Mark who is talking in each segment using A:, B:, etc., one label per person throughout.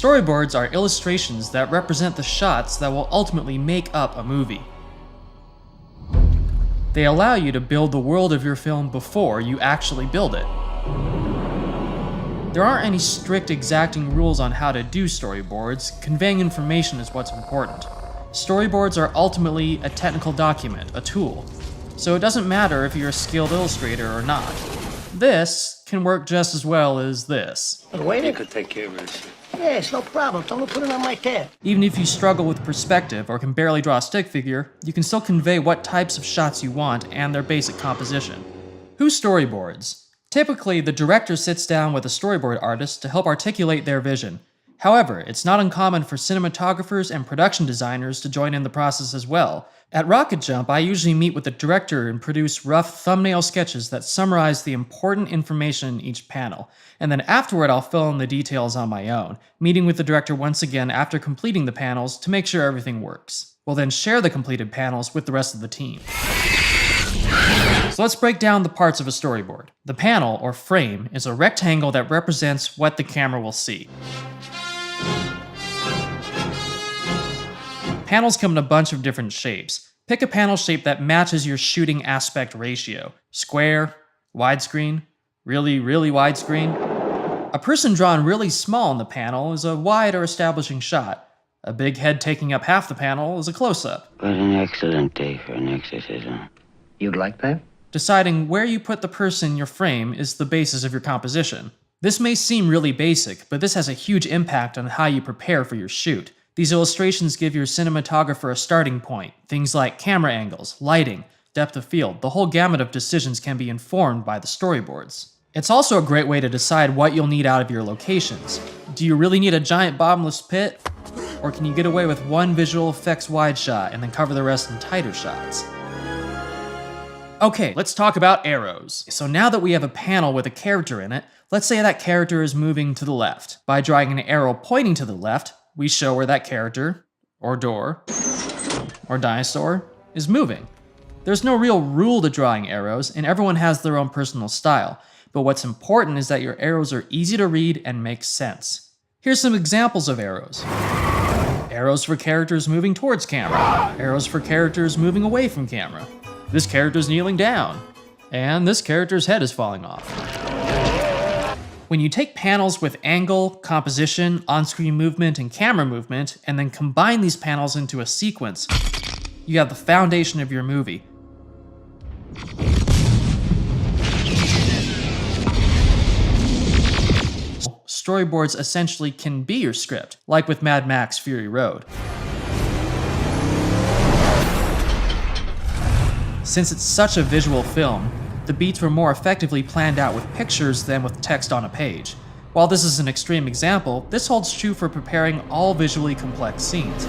A: Storyboards are illustrations that represent the shots that will ultimately make up a movie. They allow you to build the world of your film before you actually build it. There aren't any strict exacting rules on how to do storyboards. Conveying information is what's important. Storyboards are ultimately a technical document, a tool. So it doesn't matter if you're a skilled illustrator or not. This can work just as well as this.
B: Wait, you could take care of this.
C: Yeah, it's no problem. Don't put it on my tab.
A: Even if you struggle with perspective or can barely draw a stick figure, you can still convey what types of shots you want and their basic composition. Who storyboards? Typically, the director sits down with a storyboard artist to help articulate their vision. However, it's not uncommon for cinematographers and production designers to join in the process as well. At RocketJump, I usually meet with the director and produce rough thumbnail sketches that summarize the important information in each panel, and then afterward I'll fill in the details on my own, meeting with the director once again after completing the panels to make sure everything works. We'll then share the completed panels with the rest of the team. So let's break down the parts of a storyboard. The panel, or frame, is a rectangle that represents what the camera will see. Panels come in a bunch of different shapes. Pick a panel shape that matches your shooting aspect ratio. Square, widescreen, really widescreen. A person drawn really small in the panel is a wide or establishing shot. A big head taking up half the panel is a close-up.
B: What an excellent day for an exorcism. You'd like that?
A: Deciding where you put the person in your frame is the basis of your composition. This may seem really basic, but this has a huge impact on how you prepare for your shoot. These illustrations give your cinematographer a starting point. Things like camera angles, lighting, depth of field, the whole gamut of decisions can be informed by the storyboards. It's also a great way to decide what you'll need out of your locations. Do you really need a giant bottomless pit? Or can you get away with one visual effects wide shot and then cover the rest in tighter shots? Okay, let's talk about arrows. So now that we have a panel with a character in it, let's say that character is moving to the left. By drawing an arrow pointing to the left, we show where that character, or door, or dinosaur is moving. There's no real rule to drawing arrows, and everyone has their own personal style, but what's important is that your arrows are easy to read and make sense. Here's some examples of arrows. Arrows for characters moving towards camera. Arrows for characters moving away from camera. This character's kneeling down, and this character's head is falling off. When you take panels with angle, composition, on-screen movement, and camera movement, and then combine these panels into a sequence, you have the foundation of your movie. Storyboards essentially can be your script, like with Mad Max Fury Road. Since it's such a visual film, the beats were more effectively planned out with pictures than with text on a page. While this is an extreme example, this holds true for preparing all visually complex scenes.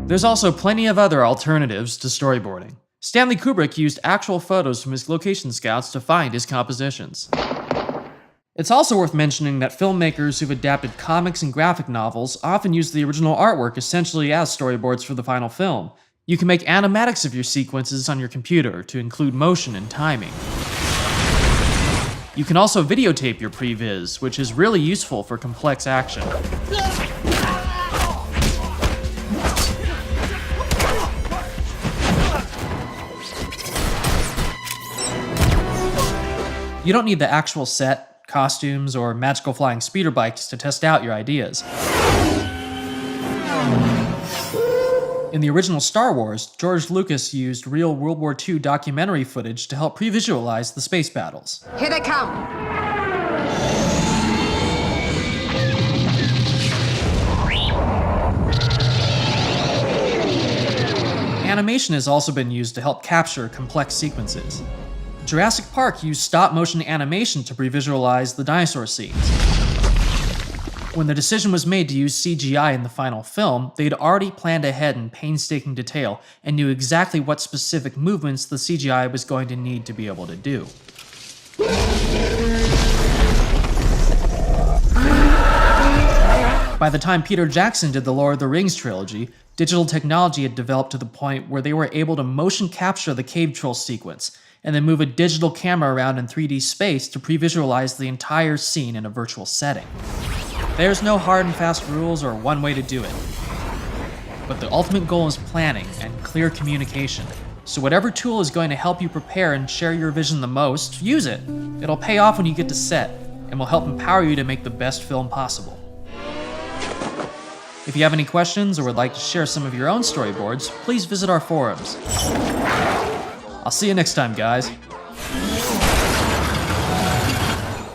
A: There's also plenty of other alternatives to storyboarding. Stanley Kubrick used actual photos from his location scouts to find his compositions. It's also worth mentioning that filmmakers who've adapted comics and graphic novels often use the original artwork essentially as storyboards for the final film. You can make animatics of your sequences on your computer to include motion and timing. You can also videotape your previs, which is really useful for complex action. You don't need the actual set, costumes, or magical flying speeder bikes to test out your ideas. In the original Star Wars, George Lucas used real World War II documentary footage to help pre-visualize the space battles.
D: Here they come!
A: Animation has also been used to help capture complex sequences. Jurassic Park used stop-motion animation to pre-visualize the dinosaur scenes. When the decision was made to use CGI in the final film, they'd already planned ahead in painstaking detail and knew exactly what specific movements the CGI was going to need to be able to do. By the time Peter Jackson did the Lord of the Rings trilogy, digital technology had developed to the point where they were able to motion capture the cave troll sequence, and then move a digital camera around in 3D space to pre-visualize the entire scene in a virtual setting. There's no hard and fast rules or one way to do it. But the ultimate goal is planning and clear communication. So whatever tool is going to help you prepare and share your vision the most, use it. It'll pay off when you get to set, and will help empower you to make the best film possible. If you have any questions or would like to share some of your own storyboards, please visit our forums. I'll see you next time, guys.